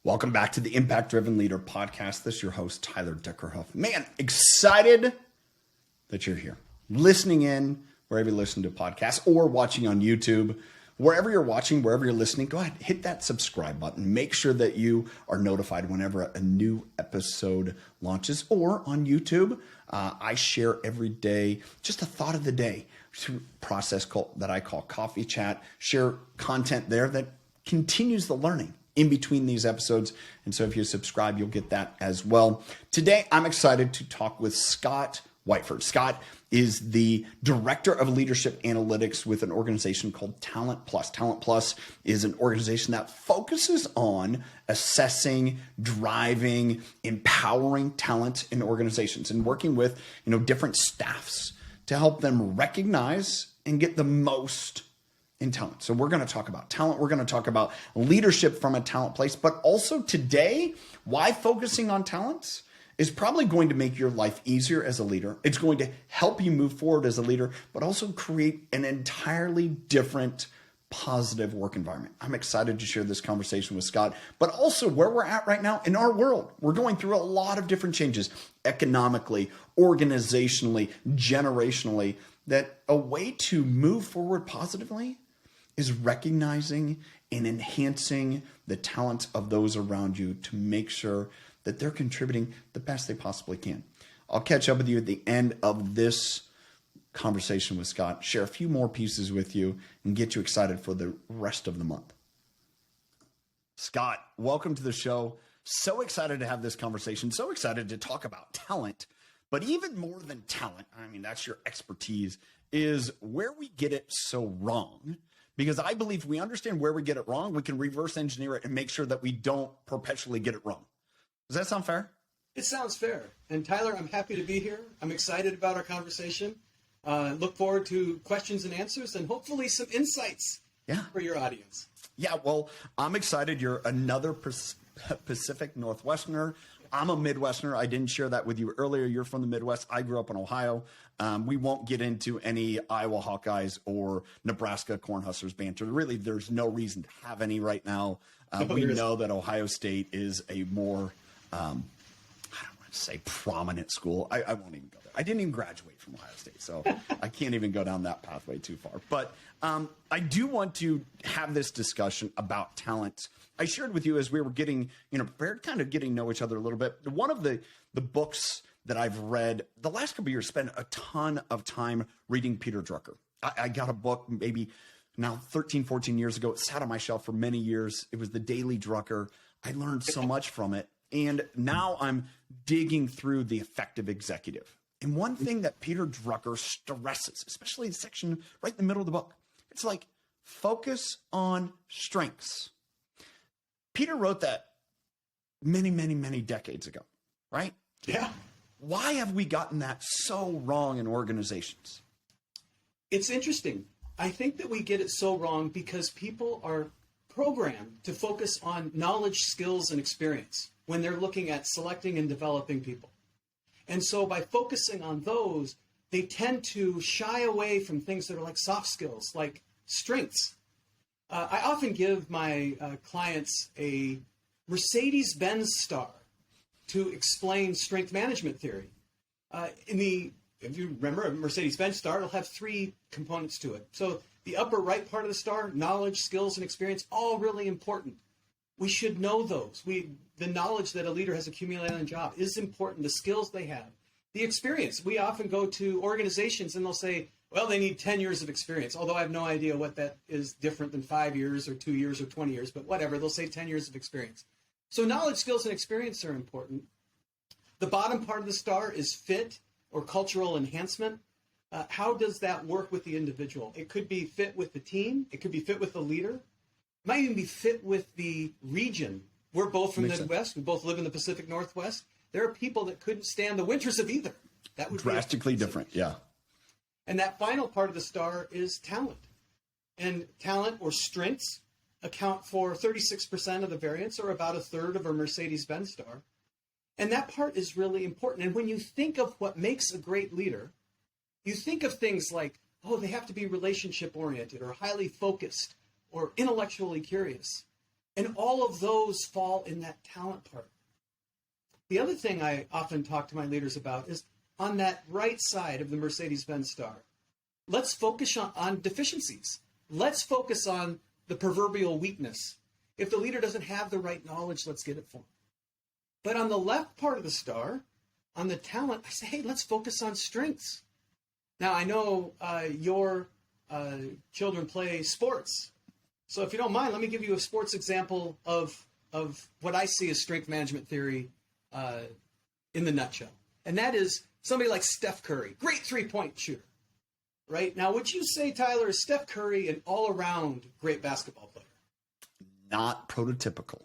Welcome back to the Impact Driven Leader podcast. This is your host, Tyler Deckerhoff. Man, excited that you're here, listening in wherever you listen to podcasts or watching on YouTube. Wherever you're watching, wherever you're listening, go ahead, hit that subscribe button. Make sure that you are notified whenever a new episode launches, or on YouTube. I share every day just a thought of the day through a process that I call Coffee Chat. Share content there that continues the learning in between these episodes. And so if you subscribe, you'll get that as well. Today, I'm excited to talk with Scott Whiteford. Scott is the Director of Leadership Analytics with an organization called Talent Plus. Talent Plus is an organization that focuses on assessing, driving, empowering talent in organizations and working with, different staffs to help them recognize and get the most in talent. So we're going to talk about talent. We're going to talk about leadership from a talent place, but also today, why focusing on talents is probably going to make your life easier as a leader. It's going to help you move forward as a leader, but also create an entirely different positive work environment. I'm excited to share this conversation with Scott, but also where we're at right now in our world. We're going through a lot of different changes economically, organizationally, generationally, that a way to move forward positively is recognizing and enhancing the talents of those around you to make sure that they're contributing the best they possibly can. I'll catch up with you at the end of this conversation with Scott, share a few more pieces with you, and get you excited for the rest of the month. Scott, welcome to the show. So excited to have this conversation. So excited to talk about talent. But even more than talent, that's your expertise, is where we get it so wrong. Because I believe if we understand where we get it wrong, we can reverse engineer it and make sure that we don't perpetually get it wrong. Does that sound fair? It sounds fair. And Tyler, I'm happy to be here. I'm excited about our conversation. Look forward to questions and answers and hopefully some insights for your audience. Yeah, well, I'm excited. You're another Pacific Northwesterner. I'm a Midwesterner. I didn't share that with you earlier. You're from the Midwest. I grew up in Ohio. We won't get into any Iowa Hawkeyes or Nebraska Cornhuskers banter. Really, there's no reason to have any right now. We know that Ohio State is a more, I don't want to say prominent school. I won't even go there. I didn't even graduate from Ohio State, so I can't even go down that pathway too far. But I do want to have this discussion about talent. I shared with you as we were getting, prepared, kind of getting to know each other a little bit. One of the books that I've read the last couple of years, spent a ton of time reading Peter Drucker. I got a book maybe now 13, 14 years ago. It sat on my shelf for many years. It was the Daily Drucker. I learned so much from it. And now I'm digging through The Effective Executive. And one thing that Peter Drucker stresses, especially the section right in the middle of the book, it's like focus on strengths. Peter wrote that many, many, many decades ago, right? Yeah. Why have we gotten that so wrong in organizations? It's interesting. I think that we get it so wrong because people are programmed to focus on knowledge, skills, and experience when they're looking at selecting and developing people. And so by focusing on those, they tend to shy away from things that are like soft skills, like strengths. I often give my clients a Mercedes-Benz star to explain strength management theory. If you remember, a Mercedes-Benz star, it'll have three components to it. So the upper right part of the star, knowledge, skills, and experience, all really important. We should know those. The knowledge that a leader has accumulated on the job is important. The skills they have. The experience. We often go to organizations and they'll say, well, they need 10 years of experience, although I have no idea what that is different than 5 years or 2 years or 20 years, but whatever, they'll say 10 years of experience. So knowledge, skills, and experience are important. The bottom part of the star is fit or cultural enhancement. How does that work with the individual? It could be fit with the team. It could be fit with the leader. It might even be fit with the region. We're both from the Midwest. We both live in the Pacific Northwest. There are people that couldn't stand the winters of either. That would drastically different, yeah. And that final part of the star is talent. And talent or strengths account for 36% of the variance, or about a third of a Mercedes-Benz star. And that part is really important. And when you think of what makes a great leader, you think of things like, oh, they have to be relationship oriented or highly focused or intellectually curious. And all of those fall in that talent part. The other thing I often talk to my leaders about is on that right side of the Mercedes-Benz star, let's focus on deficiencies. Let's focus on the proverbial weakness. If the leader doesn't have the right knowledge, let's get it for him. But on the left part of the star, on the talent, I say, hey, let's focus on strengths. Now, I know your children play sports. So if you don't mind, let me give you a sports example of what I see as strength management theory in the nutshell. And that is somebody like Steph Curry, great three-point shooter. Right? Now, would you say, Tyler, is Steph Curry an all-around great basketball player? Not prototypical.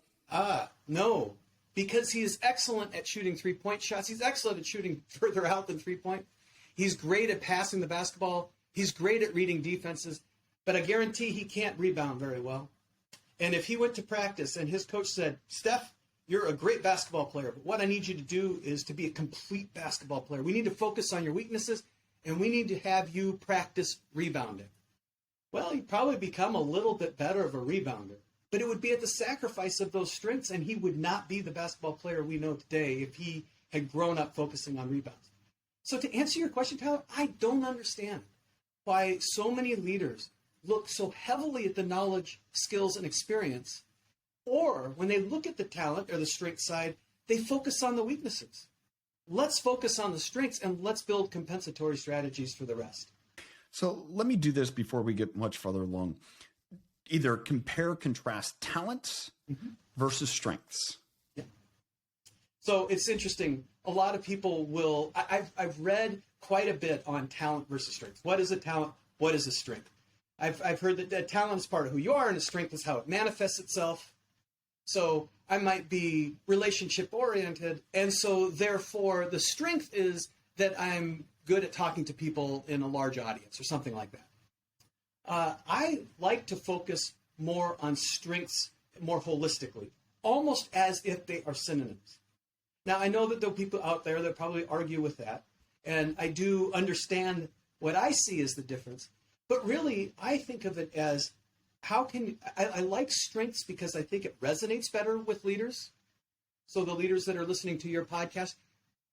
No. Because he is excellent at shooting three-point shots. He's excellent at shooting further out than three-point. He's great at passing the basketball. He's great at reading defenses. But I guarantee he can't rebound very well. And if he went to practice and his coach said, Steph, you're a great basketball player, but what I need you to do is to be a complete basketball player. We need to focus on your weaknesses, and we need to have you practice rebounding. Well, he'd probably become a little bit better of a rebounder, but it would be at the sacrifice of those strengths, and he would not be the basketball player we know today if he had grown up focusing on rebounds. So to answer your question, Tyler, I don't understand why so many leaders look so heavily at the knowledge, skills, and experience, or when they look at the talent or the strength side, they focus on the weaknesses. Let's focus on the strengths and let's build compensatory strategies for the rest. So let me do this before we get much further along. Either compare, contrast talents versus strengths. Yeah. So it's interesting. A lot of people will, I've read quite a bit on talent versus strength. What is a talent? What is a strength? I've heard that talent is part of who you are and a strength is how it manifests itself. So I might be relationship oriented. And so therefore the strength is that I'm good at talking to people in a large audience or something like that. I like to focus more on strengths more holistically, almost as if they are synonyms. Now, I know that there are people out there that probably argue with that, and I do understand what I see as the difference. But really, I think of it as I like strengths because I think it resonates better with leaders. So the leaders that are listening to your podcast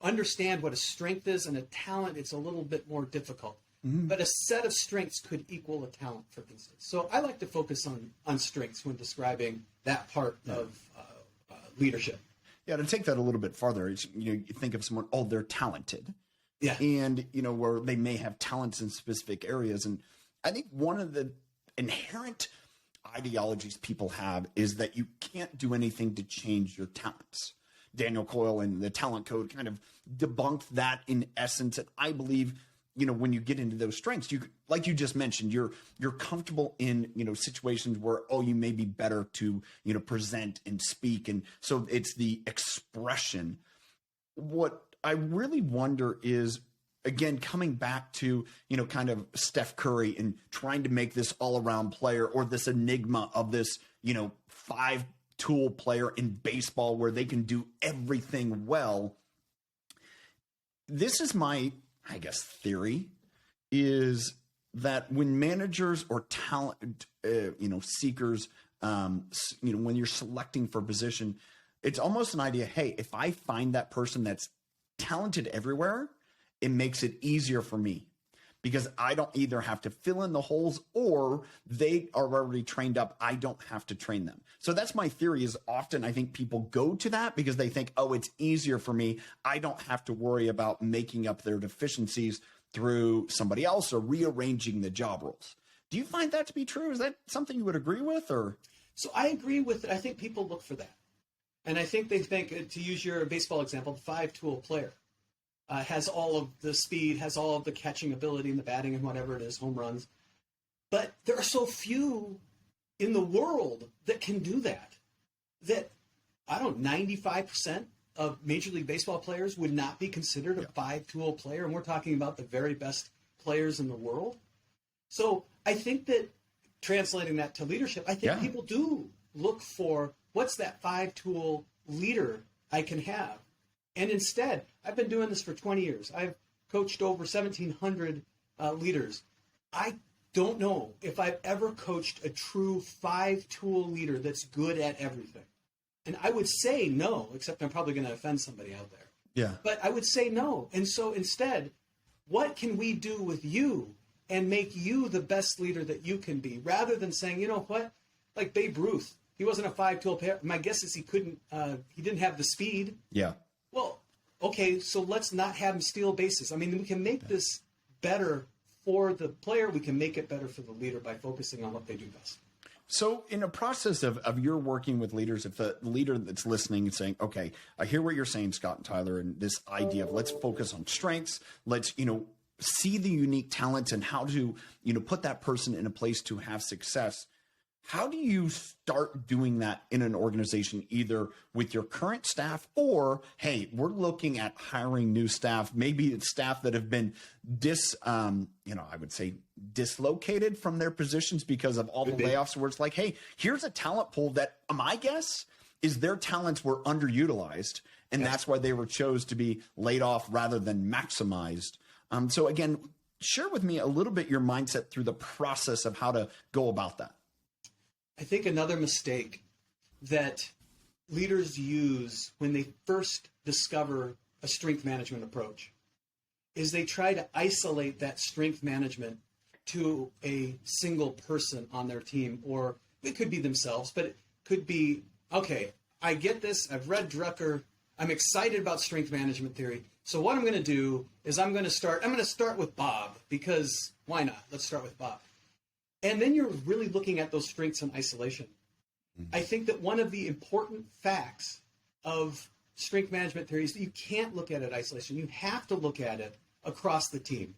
understand what a strength is, and a talent, it's a little bit more difficult. But a set of strengths could equal a talent, for instance. So I like to focus on strengths when describing that part of leadership. Yeah, to take that a little bit farther, it's, you think of someone, oh, they're talented. Yeah. And, where they may have talents in specific areas. And I think one of the inherent ideologies people have is that you can't do anything to change your talents. Daniel Coyle and the Talent Code kind of debunked that in essence. And I believe, when you get into those strengths, you, like you just mentioned, you're comfortable in, situations where, you may be better to, present and speak. And so it's the expression. What I really wonder is, again, coming back to, kind of Steph Curry and trying to make this all around player, or this enigma of this, 5-tool player in baseball where they can do everything well. This is my, I guess, theory is that when managers or talent, seekers, when you're selecting for a position, it's almost an idea. Hey, if I find that person that's talented everywhere, it makes it easier for me because I don't either have to fill in the holes or they are already trained up. I don't have to train them. So that's my theory is often I think people go to that because they think, oh, it's easier for me. I don't have to worry about making up their deficiencies through somebody else or rearranging the job roles. Do you find that to be true? Is that something you would agree with? Or? So I agree with it. I think people look for that. And I think they think, to use your baseball example, the 5-tool player. Has all of the speed, has all of the catching ability and the batting and whatever it is, home runs. But there are so few in the world that can do that. That, 95% of Major League Baseball players would not be considered a 5-tool player. And we're talking about the very best players in the world. So I think that translating that to leadership, I think people do look for what's that 5-tool leader I can have. And instead, I've been doing this for 20 years. I've coached over 1,700 leaders. I don't know if I've ever coached a true 5-tool leader that's good at everything. And I would say no, except I'm probably going to offend somebody out there. Yeah. But I would say no. And so instead, what can we do with you and make you the best leader that you can be, rather than saying, you know what, like Babe Ruth, he wasn't a 5-tool player. My guess is he didn't have the speed. Yeah. Well, okay, so let's not have him steal bases. I mean, we can make this better for the player. We can make it better for the leader by focusing on what they do best. So in a process of your working with leaders, if the leader that's listening is saying, okay, I hear what you're saying, Scott and Tyler, and this idea of let's focus on strengths, let's, see the unique talents and how to, put that person in a place to have success. How do you start doing that in an organization, either with your current staff or, hey, we're looking at hiring new staff, maybe it's staff that have been I would say dislocated from their positions because of all the layoffs, where it's like, hey, here's a talent pool that my guess is their talents were underutilized. And that's why they were chose to be laid off rather than maximized. So again, share with me a little bit your mindset through the process of how to go about that. I think another mistake that leaders use when they first discover a strength management approach is they try to isolate that strength management to a single person on their team, or it could be themselves, but it could be, okay, I get this, I've read Drucker, I'm excited about strength management theory. So what I'm going to do is I'm going to start with Bob, because why not? Let's start with Bob. And then you're really looking at those strengths in isolation. I think that one of the important facts of strength management theory is that you can't look at it in isolation. You have to look at it across the team.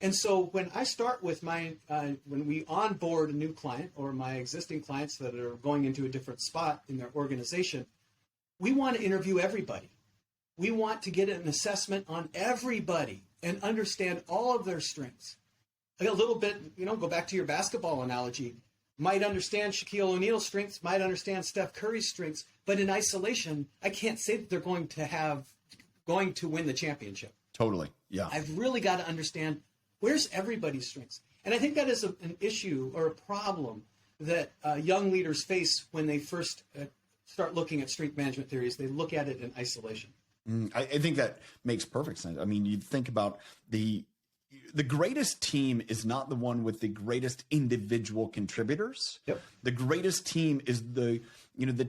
And so when I start with when we onboard a new client or my existing clients that are going into a different spot in their organization, we want to interview everybody. We want to get an assessment on everybody and understand all of their strengths. A little bit, go back to your basketball analogy, might understand Shaquille O'Neal's strengths, might understand Steph Curry's strengths, but in isolation, I can't say that they're going to win the championship. Totally. Yeah. I've really got to understand where's everybody's strengths. And I think that is an issue or a problem that young leaders face when they first start looking at strength management theories. They look at it in isolation. I think that makes perfect sense. I mean, you think about the greatest team is not the one with the greatest individual contributors. Yep. The greatest team is the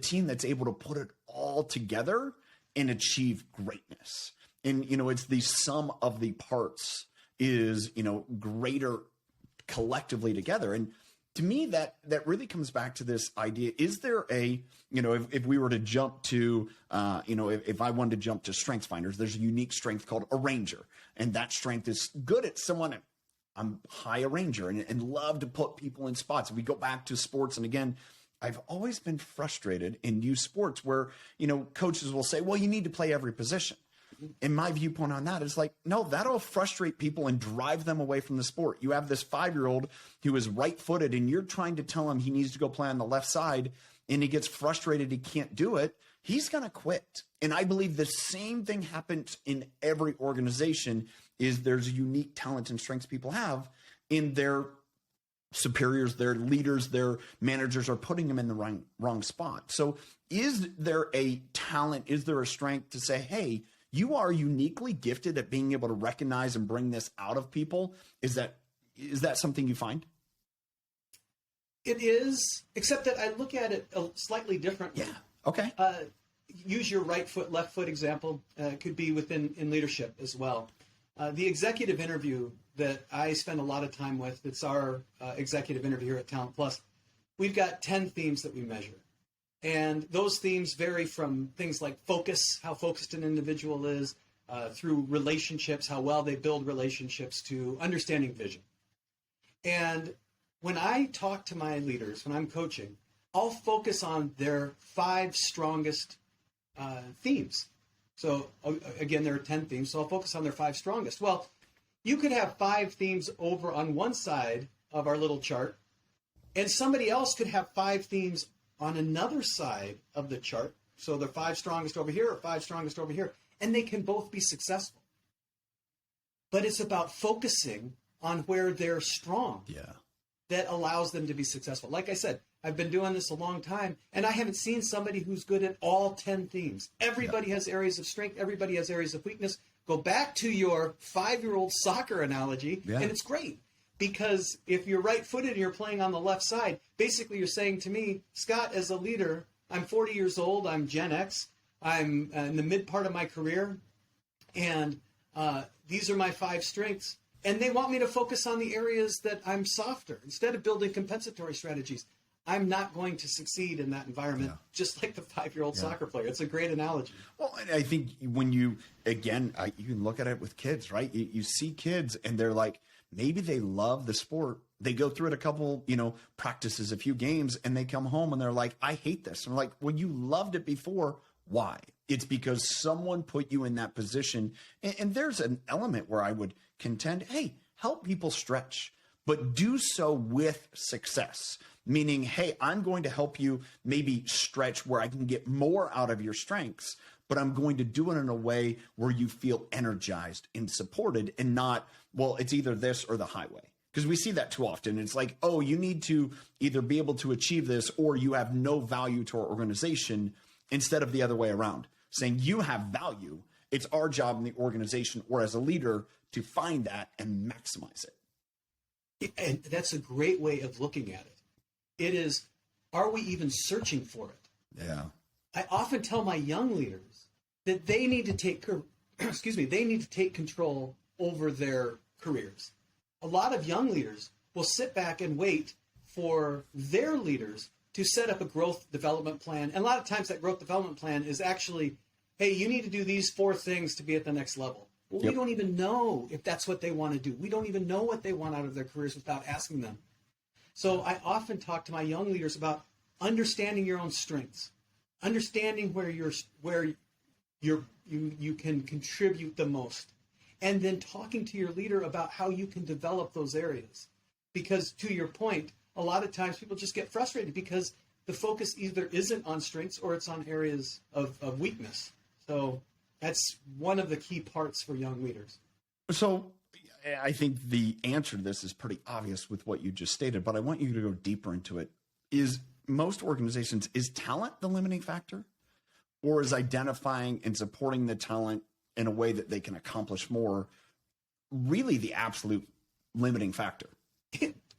team that's able to put it all together and achieve greatness. And, it's the sum of the parts is, greater collectively together. And to me, that really comes back to this idea. Is there if we were to jump to, if I wanted to jump to strengths finders, there's a unique strength called a ranger. And that strength is good at someone. I'm high a ranger and love to put people in spots. If we go back to sports, and again, I've always been frustrated in youth sports where, coaches will say, well, you need to play every position. And my viewpoint on that is like, no, that'll frustrate people and drive them away from the sport. You have this 5-year-old who is right-footed and you're trying to tell him he needs to go play on the left side and he gets frustrated he can't do it. He's going to quit. And I believe the same thing happens in every organization is there's unique talents and strengths people have in their superiors, their leaders, their managers are putting them in the wrong spot. So is there a talent? Is there a strength to say, hey, you are uniquely gifted at being able to recognize and bring this out of people? Is that something you find? It is, except that I look at it slightly differently. Yeah. Okay. Use your right foot, left foot example. Could be in leadership as well. The executive interview that I spend a lot of time with, it's our executive interview here at Talent Plus. We've got 10 themes that we measure. And those themes vary from things like focus, how focused an individual is, through relationships, how well they build relationships, to understanding vision. And when I talk to my leaders, when I'm coaching, I'll focus on their 5 strongest themes. So again, there are 10 themes, so I'll focus on their 5 strongest. Well, you could have 5 themes over on one side of our little chart, and somebody else could have 5 themes on another side of the chart. So the 5 strongest over here or 5 strongest over here, and they can both be successful. But it's about focusing on where they're strong. Yeah. that allows them to be successful. Like I said, I've been doing this a long time, and I haven't seen somebody who's good at all 10 themes. Everybody has areas of strength. Everybody has areas of weakness. Go back to your 5-year-old soccer analogy, and it's great. Because if you're right-footed and you're playing on the left side, basically you're saying to me, Scott, as a leader, I'm 40 years old, I'm Gen X, I'm in the mid part of my career, and these are my 5 strengths. And they want me to focus on the areas that I'm softer. Instead of building compensatory strategies, I'm not going to succeed in that environment, just like the 5-year-old soccer player. It's a great analogy. Well, and I think when you, again, you can look at it with kids, right? You see kids and they're like, maybe they love the sport. They go through it a couple, practices, a few games, and they come home and they're like, I hate this. And I'm like, well, you loved it before. Why? It's because someone put you in that position. And there's an element where I would contend, hey, help people stretch, but do so with success. Meaning, hey, I'm going to help you maybe stretch where I can get more out of your strengths, but I'm going to do it in a way where you feel energized and supported and not, well, it's either this or the highway. Because we see that too often. It's like, oh, you need to either be able to achieve this or you have no value to our organization, instead of the other way around, saying you have value. It's our job in the organization or as a leader to find that and maximize it. And that's a great way of looking at it. It is, are we even searching for it? Yeah. I often tell my young leaders that they need to take, they need to take control over their careers. A lot of young leaders will sit back and wait for their leaders to set up a growth development plan. And a lot of times that growth development plan is actually, hey, you need to do these 4 things to be at the next level. Well, we don't even know if that's what they want to do. We don't even know what they want out of their careers without asking them. So I often talk to my young leaders about understanding your own strengths, understanding where you can contribute the most, and then talking to your leader about how you can develop those areas. Because to your point, a lot of times people just get frustrated because the focus either isn't on strengths or it's on areas of weakness. So that's one of the key parts for young leaders. So I think the answer to this is pretty obvious with what you just stated, but I want you to go deeper into it. Is most organizations, is talent the limiting factor? Or is identifying and supporting the talent in a way that they can accomplish more really the absolute limiting factor?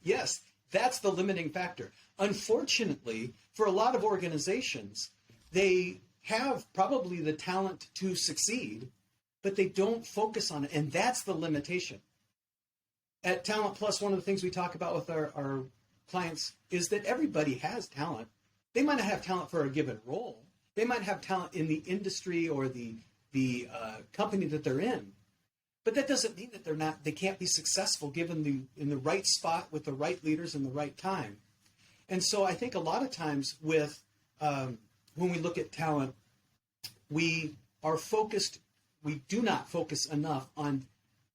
Yes, that's the limiting factor. Unfortunately, for a lot of organizations, they have probably the talent to succeed, but they don't focus on it. And that's the limitation. At Talent Plus, one of the things we talk about with our clients is that everybody has talent. They might not have talent for a given role. They might have talent in the industry or the company that they're in. But that doesn't mean that they can't be successful given in the right spot with the right leaders in the right time. And so I think a lot of times with when we look at talent, we do not focus enough on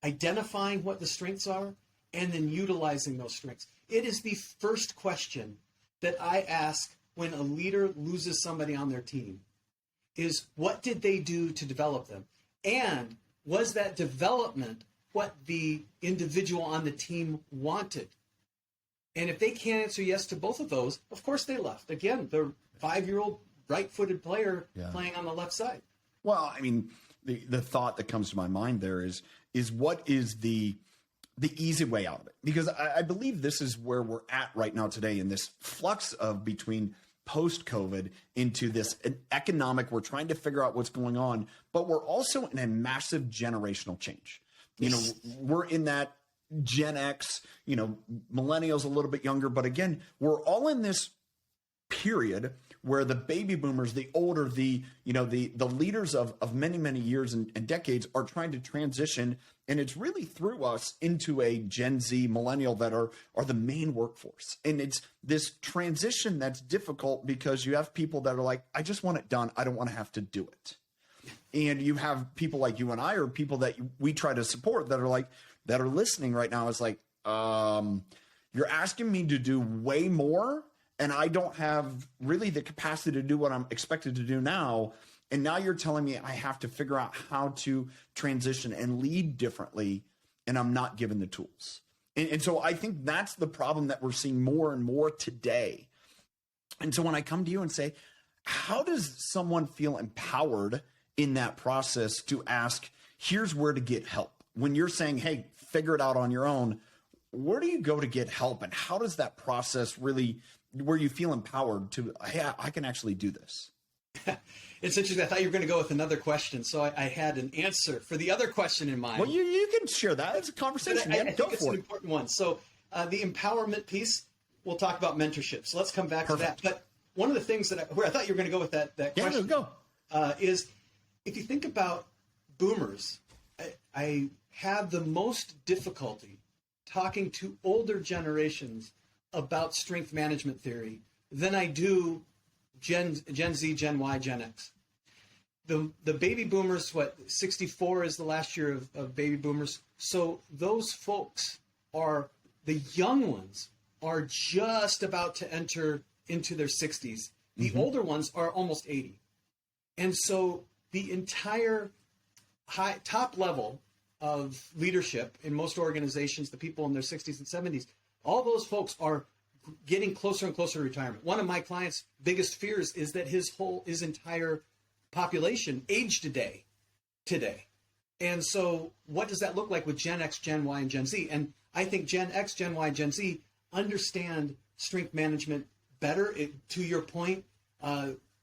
identifying what the strengths are and then utilizing those strengths. It is the first question that I ask when a leader loses somebody on their team is, what did they do to develop them? And was that development what the individual on the team wanted? And if they can't answer yes to both of those, of course they left. Again, the 5-year-old right-footed player playing on the left side. Well, I mean, the thought that comes to my mind there is what is the easy way out of it? Because I believe this is where we're at right now today in this flux of between post-COVID into this economic, we're trying to figure out what's going on, but we're also in a massive generational change. We're in that Gen X, millennials a little bit younger, but again, we're all in this period where the baby boomers, the older, the leaders of many, many years and decades are trying to transition. And it's really through us into a Gen Z millennial that are the main workforce. And it's this transition that's difficult because you have people that are like, I just want it done. I don't want to have to do it. And you have people like you and I, or people that we try to support that are listening right now. Is like, you're asking me to do way more, and I don't have really the capacity to do what I'm expected to do now. And now you're telling me I have to figure out how to transition and lead differently, and I'm not given the tools. And so I think that's the problem that we're seeing more and more today. And so when I come to you and say, how does someone feel empowered in that process to ask, here's where to get help? When you're saying, hey, figure it out on your own, where do you go to get help? And how does that process really, where you feel empowered to, hey, I can actually do this? It's interesting. I thought you were going to go with another question, so I had an answer for the other question in mind. Well, you can share that. It's a conversation. I think it's an important one. So the empowerment piece, we'll talk about mentorship. So let's come back to that. But one of the things that where I thought you were going to go with that question go. Is if you think about boomers, I have the most difficulty talking to older generations about strength management theory than I do Gen Z, Gen Y, Gen X. The baby boomers, 64 is the last year of baby boomers. So those folks the young ones are just about to enter into their 60s. The older ones are almost 80. And so the entire top level of leadership in most organizations, the people in their 60s and 70s, all those folks are getting closer and closer to retirement. One of my clients' biggest fears is that his entire population aged today. And so what does that look like with Gen X, Gen Y, and Gen Z? And I think Gen X, Gen Y, Gen Z understand strength management better. To your point,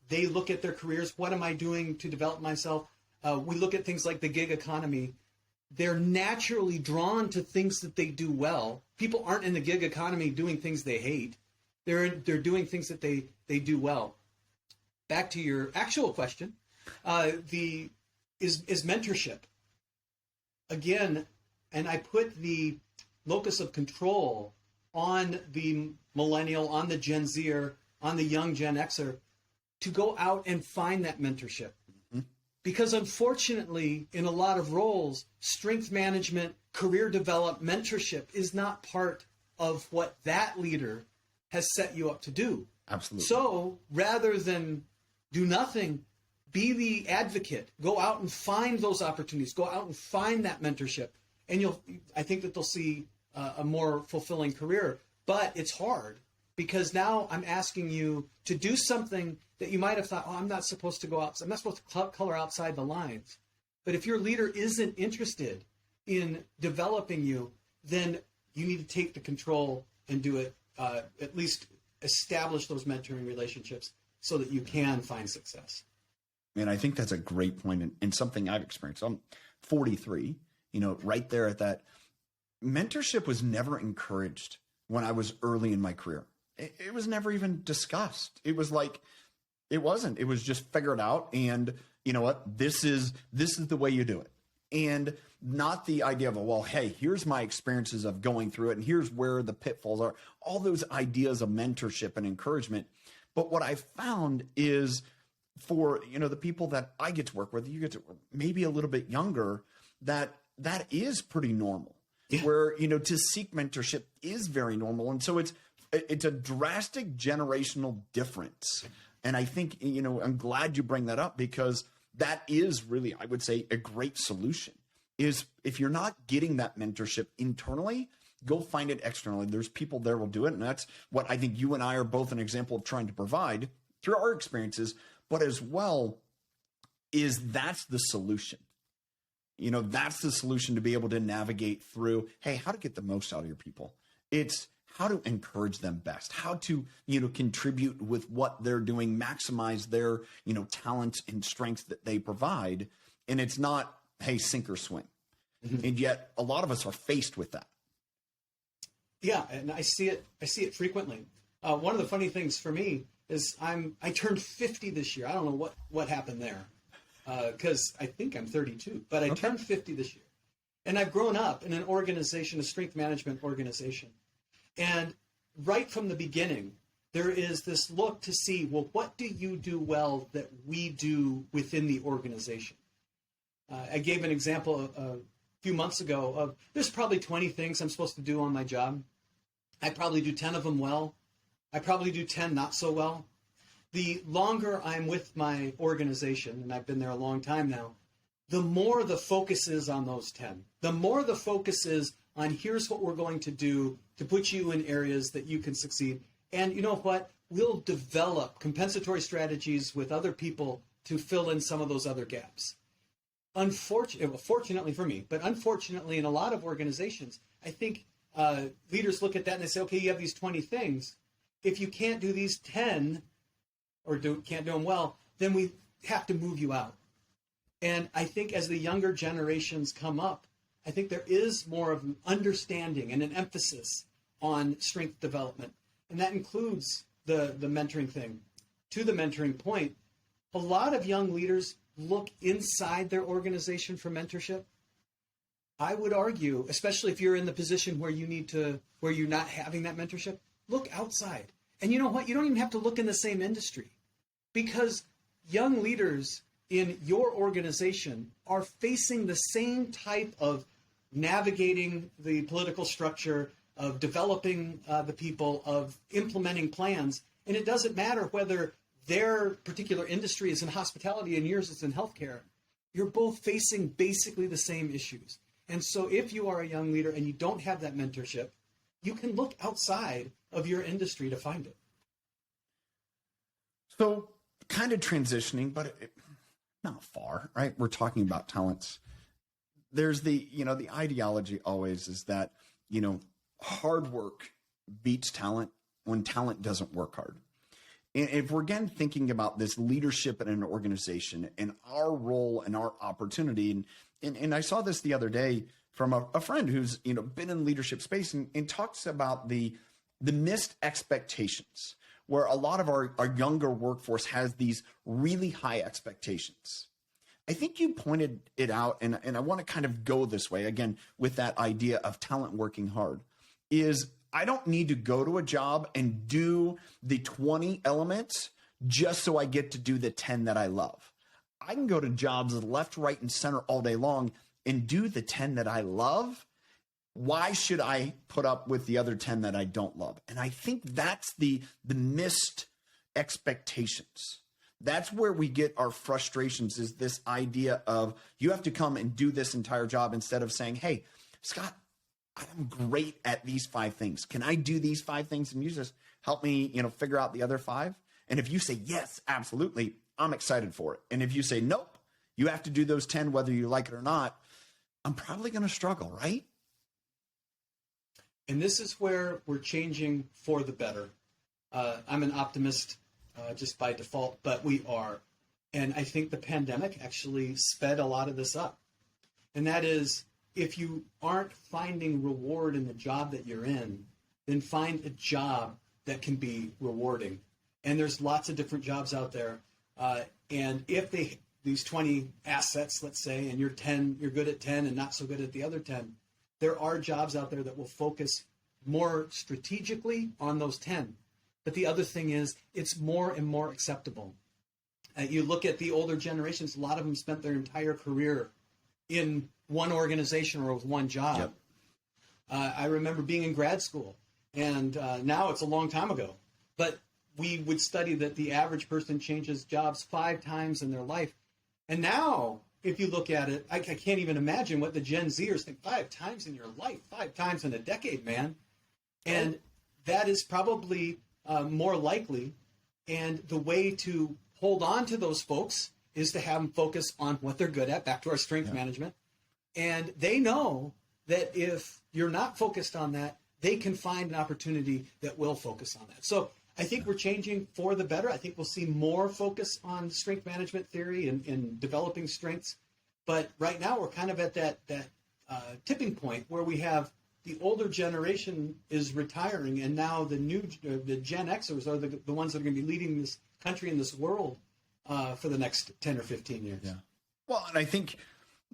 they look at their careers. What am I doing to develop myself? We look at things like the gig economy. They're naturally drawn to things that they do well. People aren't in the gig economy doing things they hate. They're doing things that they do well. Back to your actual question, is mentorship. Again, and I put the locus of control on the millennial, on the Gen Zer, on the young Gen Xer, to go out and find that mentorship. Because unfortunately, in a lot of roles, strength management, career development, mentorship is not part of what that leader has set you up to do. Absolutely. So rather than do nothing, be the advocate. Go out and find those opportunities. Go out and find that mentorship. And I think that they'll see a more fulfilling career. But it's hard because now I'm asking you to do something that you might have thought, I'm not supposed to go outside. I'm not supposed to color outside the lines. But if your leader isn't interested in developing you, then you need to take the control and do it, at least establish those mentoring relationships so that you can find success. And I think that's a great point and something I've experienced. I'm 43, right there at that. Mentorship was never encouraged when I was early in my career. It was never even discussed. It was like, it wasn't. It was just figure it out. And you know what? This is the way you do it. And not the idea of, well, hey, here's my experiences of going through it. And here's where the pitfalls are. All those ideas of mentorship and encouragement. But what I found is for, the people that I get to work with, you get to work maybe a little bit younger, that is pretty normal. Yeah. Where, to seek mentorship is very normal. And so it's a drastic generational difference. And I think, I'm glad you bring that up because that is really, I would say, a great solution is if you're not getting that mentorship internally, go find it externally. There's people there will do it. And that's what I think you and I are both an example of trying to provide through our experiences, but as well is that's the solution. That's the solution to be able to navigate through, hey, how to get the most out of your people. It's how to encourage them best, how to, contribute with what they're doing, maximize their, talents and strengths that they provide. And it's not, hey, sink or swim. Mm-hmm. And yet a lot of us are faced with that. Yeah. And I see it frequently. One of the funny things for me is I turned 50 this year. I don't know what happened there. Because I think I'm 32, but I turned 50 this year. And I've grown up in an organization, a strength management organization. And right from the beginning, there is this look to see, well, what do you do well that we do within the organization? I gave an example a few months ago of there's probably 20 things I'm supposed to do on my job. I probably do 10 of them well. I probably do 10 not so well. The longer I'm with my organization, and I've been there a long time now, the more the focus is on those 10. The more the focus is on here's what we're going to do to put you in areas that you can succeed. And you know what? We'll develop compensatory strategies with other people to fill in some of those other gaps. Fortunately for me, but unfortunately in a lot of organizations, I think leaders look at that and they say, okay, you have these 20 things. If you can't do these 10 or can't do them well, then we have to move you out. And I think as the younger generations come up, I think there is more of an understanding and an emphasis on strength development. And that includes the mentoring thing. To the mentoring point, a lot of young leaders look inside their organization for mentorship. I would argue, especially if you're in the position where where you're not having that mentorship, look outside. And you know what? You don't even have to look in the same industry, because young leaders in your organization are facing the same type of navigating the political structure, of developing the people, of implementing plans. And it doesn't matter whether their particular industry is in hospitality and yours is in healthcare. You're both facing basically the same issues. And so if you are a young leader and you don't have that mentorship, you can look outside of your industry to find it. So kind of transitioning, but not far, right? We're talking about talents. There's the ideology always is that, hard work beats talent when talent doesn't work hard. And if we're again thinking about this leadership in an organization and our role and our opportunity, and I saw this the other day from a friend who's been in leadership space and talks about the missed expectations, where a lot of our younger workforce has these really high expectations. I think you pointed it out, and I want to kind of go this way again with that idea of talent working hard, is I don't need to go to a job and do the 20 elements just so I get to do the 10 that I love. I can go to jobs left, right, and center all day long and do the 10 that I love. Why should I put up with the other 10 that I don't love? And I think that's the missed expectations. That's where we get our frustrations, is this idea of you have to come and do this entire job instead of saying, hey, Scott, I'm great at these 5 things. Can I do these 5 things and you just help me, figure out the other 5? And if you say, yes, absolutely, I'm excited for it. And if you say, nope, you have to do those 10, whether you like it or not, I'm probably going to struggle, right? And this is where we're changing for the better. I'm an optimist just by default, but we are. And I think the pandemic actually sped a lot of this up. And that is, if you aren't finding reward in the job that you're in, then find a job that can be rewarding. And there's lots of different jobs out there. And if these 20 assets, let's say, and you're good at 10 and not so good at the other 10, there are jobs out there that will focus more strategically on those 10. But the other thing is, it's more and more acceptable. You look at the older generations, a lot of them spent their entire career in one organization or with one job. Yep. I remember being in grad school, and now it's a long time ago, but we would study that the average person changes jobs 5 times in their life. And now, if you look at it, I can't even imagine what the Gen Zers think. 5 times in your life, 5 times in a decade, man. And that is probably more likely. And the way to hold on to those folks is to have them focus on what they're good at, back to our strength management. And they know that if you're not focused on that, they can find an opportunity that will focus on that. So I think we're changing for the better. I think we'll see more focus on strength management theory and developing strengths. But right now we're kind of at that tipping point where we have the older generation is retiring, and now the Gen Xers are the ones that are going to be leading this country and this world for the next 10 or 15 years. Yeah. Well, and I think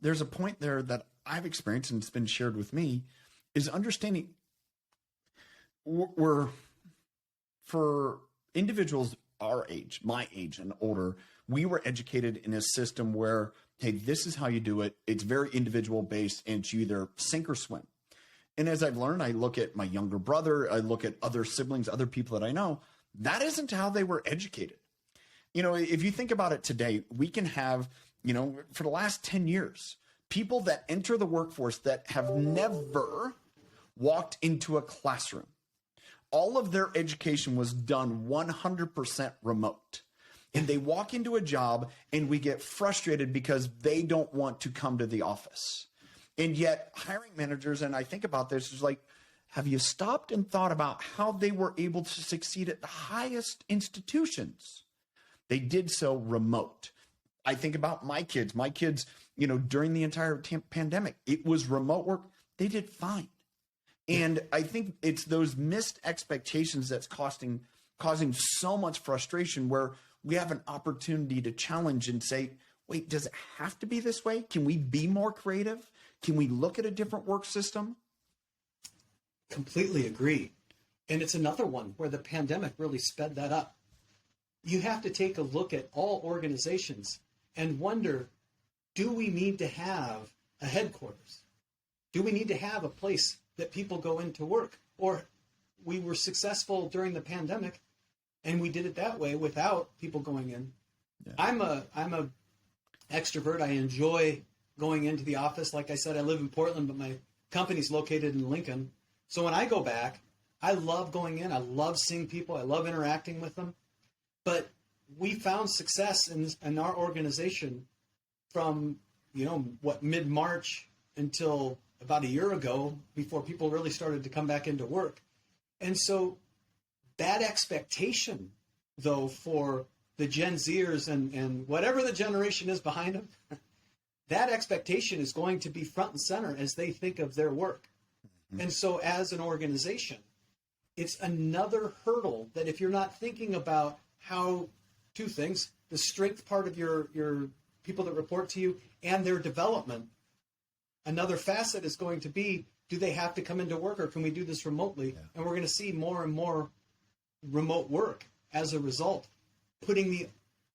there's a point there that I've experienced and it's been shared with me, is understanding we're, for individuals our age, my age and older, we were educated in a system where, hey, this is how you do it. It's very individual based, and it's you either sink or swim. And as I've learned, I look at my younger brother, I look at other siblings, other people that I know, that isn't how they were educated. If you think about it today, we can have, for the last 10 years, people that enter the workforce that have never walked into a classroom. All of their education was done 100% remote. And they walk into a job and we get frustrated because they don't want to come to the office. And yet hiring managers, and I think about this, is like, have you stopped and thought about how they were able to succeed at the highest institutions? They did so remote. I think about my kids. My kids, during the entire pandemic, it was remote work. They did fine. And I think it's those missed expectations that's causing so much frustration, where we have an opportunity to challenge and say, wait, does it have to be this way? Can we be more creative? Can we look at a different work system? Completely agree. And it's another one where the pandemic really sped that up. You have to take a look at all organizations and wonder, do we need to have a headquarters? Do we need to have a place that people go into work? Or we were successful during the pandemic and we did it that way without people going in. Yeah. I'm a extrovert. I enjoy going into the office. Like I said, I live in Portland, but my company's located in Lincoln. So when I go back, I love going in. I love seeing people. I love interacting with them. But we found success in our organization from, mid-March until about a year ago, before people really started to come back into work. And so that expectation, though, for the Gen Zers and whatever the generation is behind them, that expectation is going to be front and center as they think of their work. Mm-hmm. And so as an organization, it's another hurdle that if you're not thinking about how two things, the strength part of your people that report to you and their development, another facet is going to be, do they have to come into work or can we do this remotely? Yeah. And we're going to see more and more remote work as a result, putting the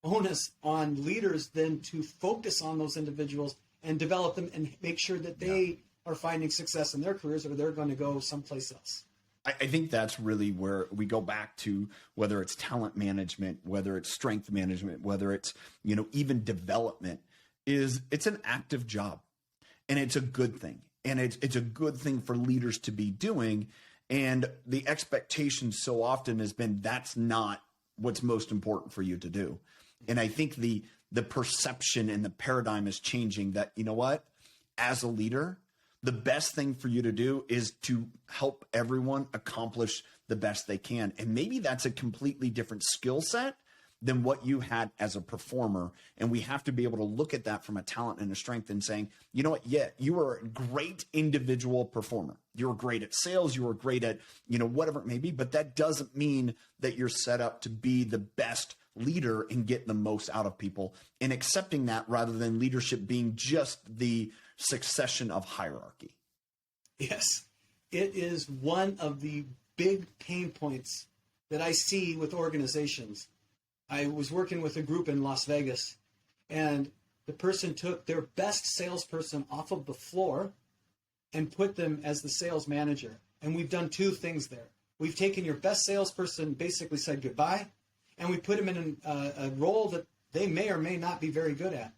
onus on leaders then to focus on those individuals and develop them and make sure that they are finding success in their careers, or they're going to go someplace else. I think that's really where we go back to, whether it's talent management, whether it's strength management, whether it's, even development, it's an active job and it's a good thing. And it's a good thing for leaders to be doing. And the expectation so often has been, that's not what's most important for you to do. And I think the perception and the paradigm is changing, that, as a leader, the best thing for you to do is to help everyone accomplish the best they can. And maybe that's a completely different skill set than what you had as a performer. And we have to be able to look at that from a talent and a strength and saying, you know what? Yeah, you are a great individual performer. You're great at sales. You are great at, whatever it may be, but that doesn't mean that you're set up to be the best leader and get the most out of people, and accepting that rather than leadership being just the succession of hierarchy. Yes, it is one of the big pain points that I see with organizations. I was working with a group in Las Vegas, and the person took their best salesperson off of the floor and put them as the sales manager. And we've done two things there. We've taken your best salesperson, basically said goodbye, and we put them in a role that they may or may not be very good at.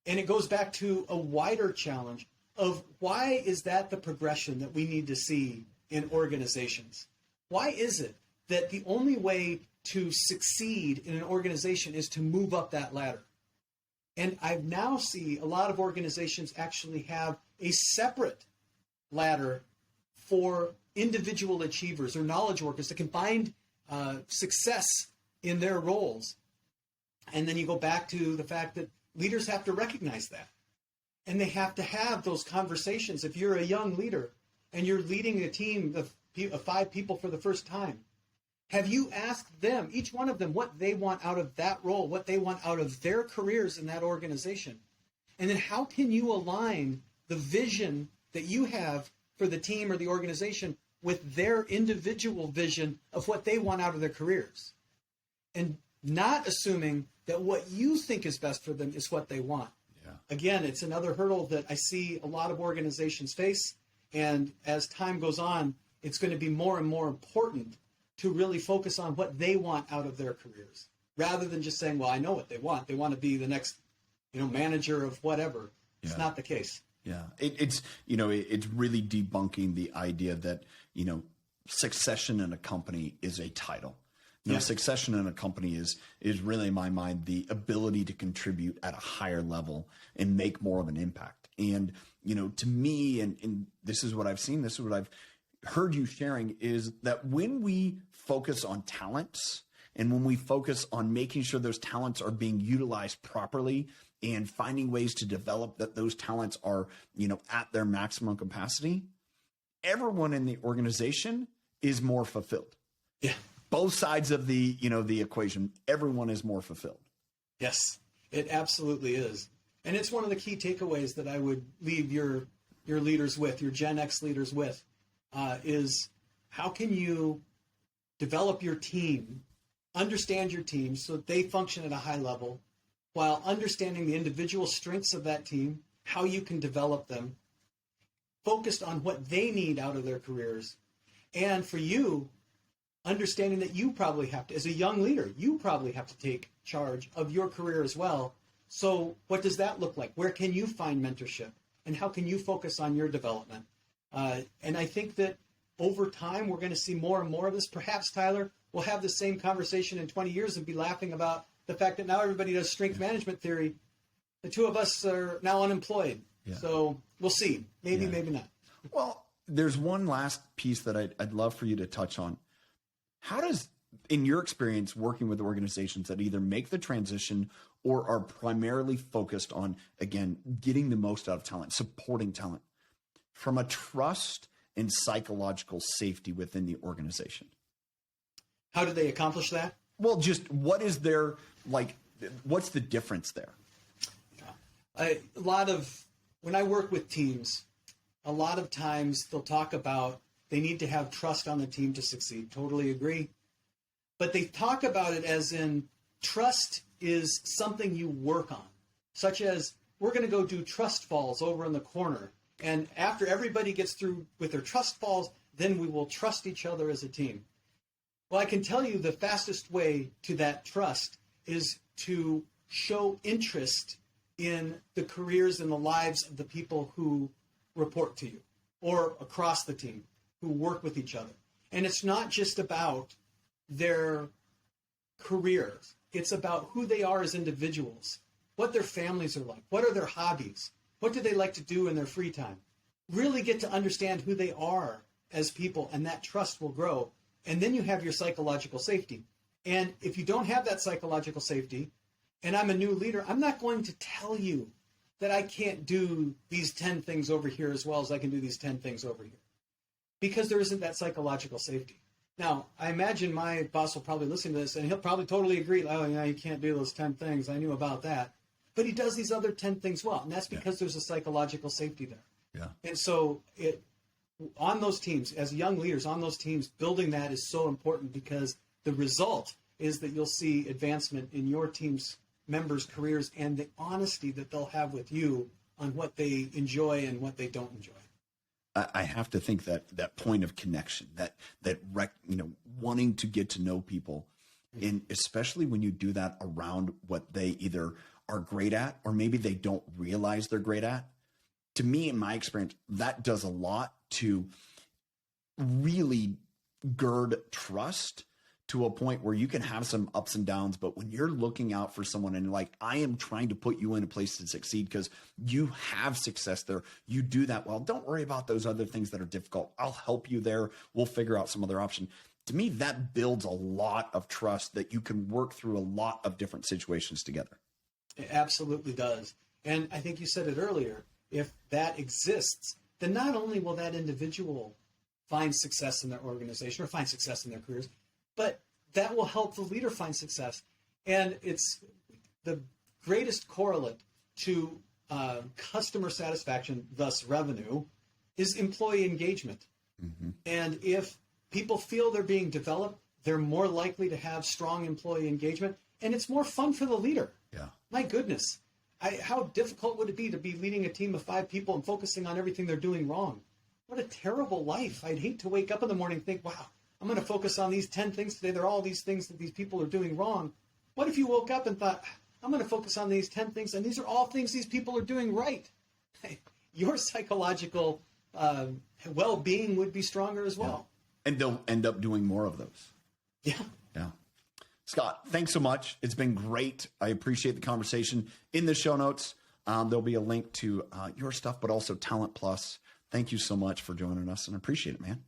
And it goes back to a wider challenge of, why is that the progression that we need to see in organizations? Why is it that the only way to succeed in an organization is to move up that ladder? And I now see a lot of organizations actually have a separate ladder for individual achievers or knowledge workers to combine success in their roles. And then you go back to the fact that leaders have to recognize that. And they have to have those conversations. If you're a young leader and you're leading a team of 5 people for the first time, have you asked them, each one of them, what they want out of that role, what they want out of their careers in that organization? And then how can you align the vision that you have for the team or the organization with their individual vision of what they want out of their careers? And not assuming that what you think is best for them is what they want. Yeah. Again, it's another hurdle that I see a lot of organizations face. And as time goes on, it's going to be more and more important to really focus on what they want out of their careers, rather than just saying, well, I know what they want. They want to be the next, manager of whatever. It's not the case. Yeah. It's really debunking the idea that, succession in a company is a title. Succession in a company is really, in my mind, the ability to contribute at a higher level and make more of an impact. And, to me, and this is what I've seen, this is what I've heard you sharing, is that when we focus on talents and when we focus on making sure those talents are being utilized properly and finding ways to develop that those talents are, at their maximum capacity, everyone in the organization is more fulfilled. Yeah. Both sides of the, the equation, everyone is more fulfilled. Yes, it absolutely is. And it's one of the key takeaways that I would leave your leaders with, your Gen X leaders with, is how can you develop your team, understand your team so that they function at a high level while understanding the individual strengths of that team, how you can develop them, focused on what they need out of their careers. And for you, understanding that you probably have to, as a young leader, you probably have to take charge of your career as well. So what does that look like? Where can you find mentorship? And how can you focus on your development? And I think that over time, we're going to see more and more of this. Perhaps, Tyler, we'll have the same conversation in 20 years and be laughing about the fact that now everybody does strength management theory. The two of us are now unemployed. Yeah. So we'll see. Maybe, maybe not. Well, there's one last piece that I'd love for you to touch on. How does, in your experience working with organizations that either make the transition or are primarily focused on, again, getting the most out of talent, supporting talent, from a trust and psychological safety within the organization? How do they accomplish that? Well, just what is their, what's the difference there? When I work with teams, a lot of times they'll talk about they need to have trust on the team to succeed. Totally agree. But they talk about it as in trust is something you work on, such as we're going to go do trust falls over in the corner. And after everybody gets through with their trust falls, then we will trust each other as a team. Well, I can tell you the fastest way to that trust is to show interest in the careers and the lives of the people who report to you or across the team who work with each other. And it's not just about their careers. It's about who they are as individuals, what their families are like, what are their hobbies, what do they like to do in their free time. Really get to understand who they are as people, and that trust will grow. And then you have your psychological safety. And if you don't have that psychological safety, and I'm a new leader, I'm not going to tell you that I can't do these 10 things over here as well as I can do these 10 things over here, because there isn't that psychological safety. Now, I imagine my boss will probably listen to this, and he'll probably totally agree, oh, yeah, you can't do those 10 things. I knew about that. But he does these other 10 things well, and that's because there's a psychological safety there. Yeah. And so on those teams, as young leaders on those teams, building that is so important, because the result is that you'll see advancement in your team's members' careers and the honesty that they'll have with you on what they enjoy and what they don't enjoy. I have to think that point of connection, that wanting to get to know people, and especially when you do that around what they either are great at or maybe they don't realize they're great at. To me, in my experience, that does a lot to really gird trust to a point where you can have some ups and downs, but when you're looking out for someone and I am trying to put you in a place to succeed because you have success there, you do that well. Don't worry about those other things that are difficult. I'll help you there. We'll figure out some other option. To me, that builds a lot of trust that you can work through a lot of different situations together. It absolutely does. And I think you said it earlier. If that exists, then not only will that individual find success in their organization or find success in their careers, but that will help the leader find success. And it's the greatest correlate to customer satisfaction, thus revenue, is employee engagement. Mm-hmm. And if people feel they're being developed, they're more likely to have strong employee engagement, and it's more fun for the leader. Yeah. My goodness. How difficult would it be to be leading a team of 5 people and focusing on everything they're doing wrong? What a terrible life. I'd hate to wake up in the morning and think, wow, I'm going to focus on these 10 things today. They're all these things that these people are doing wrong. What if you woke up and thought, I'm going to focus on these 10 things, and these are all things these people are doing right? your psychological well-being would be stronger as well. And they'll end up doing more of those. Yeah. Yeah. Scott, thanks so much. It's been great. I appreciate the conversation. In the show notes, there'll be a link to your stuff, but also Talent Plus. Thank you so much for joining us, and I appreciate it, man.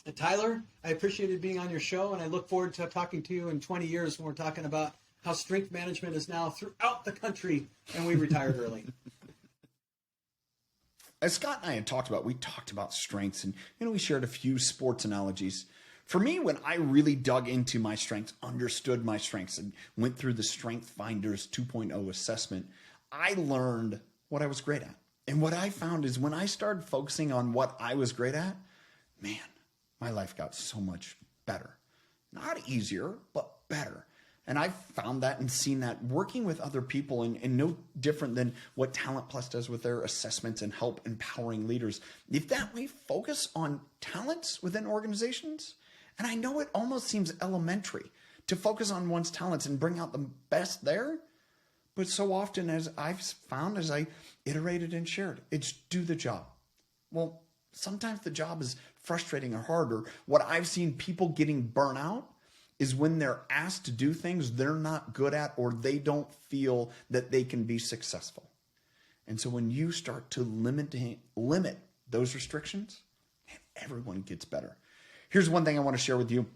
And Tyler, I appreciated being on your show, and I look forward to talking to you in 20 years when we're talking about how strength management is now throughout the country, and we retired early. As Scott and I had talked about, we talked about strengths, and we shared a few sports analogies. For me, when I really dug into my strengths, understood my strengths, and went through the Strength Finders 2.0 assessment, I learned what I was great at. And what I found is when I started focusing on what I was great at, man, my life got so much better. Not easier, but better. And I've found that and seen that working with other people, and no different than what Talent Plus does with their assessments and help empowering leaders. If that we focus on talents within organizations, and I know it almost seems elementary to focus on one's talents and bring out the best there, but so often, as I've found, as I iterated and shared, it's do the job. Well, sometimes the job is frustrating or hard, or what I've seen people getting burnt out is when they're asked to do things they're not good at, or they don't feel that they can be successful. And so when you start to limit those restrictions, man, everyone gets better. Here's one thing I want to share with you.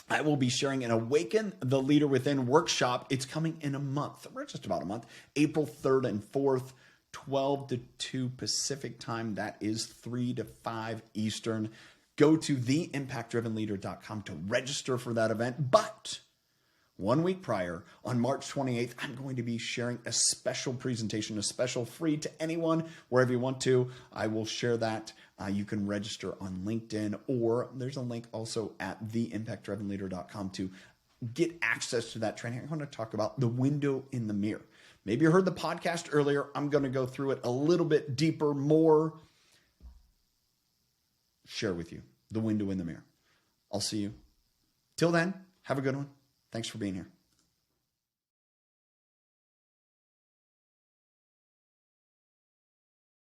I will be sharing an Awaken the Leader Within workshop. It's coming in a month. We're just about a month. April 3rd and 4th, 12 to 2 Pacific time. That is 3 to 5 Eastern. Go to theimpactdrivenleader.com to register for that event. But 1 week prior, on March 28th, I'm going to be sharing a special presentation, a special free to anyone, wherever you want to. I will share that. You can register on LinkedIn, or there's a link also at theimpactdrivenleader.com to get access to that training. I'm going to talk about the window in the mirror. Maybe you heard the podcast earlier. I'm going to go through it a little bit deeper, more. Share with you the window in the mirror. I'll see you. Till then, have a good one. Thanks for being here.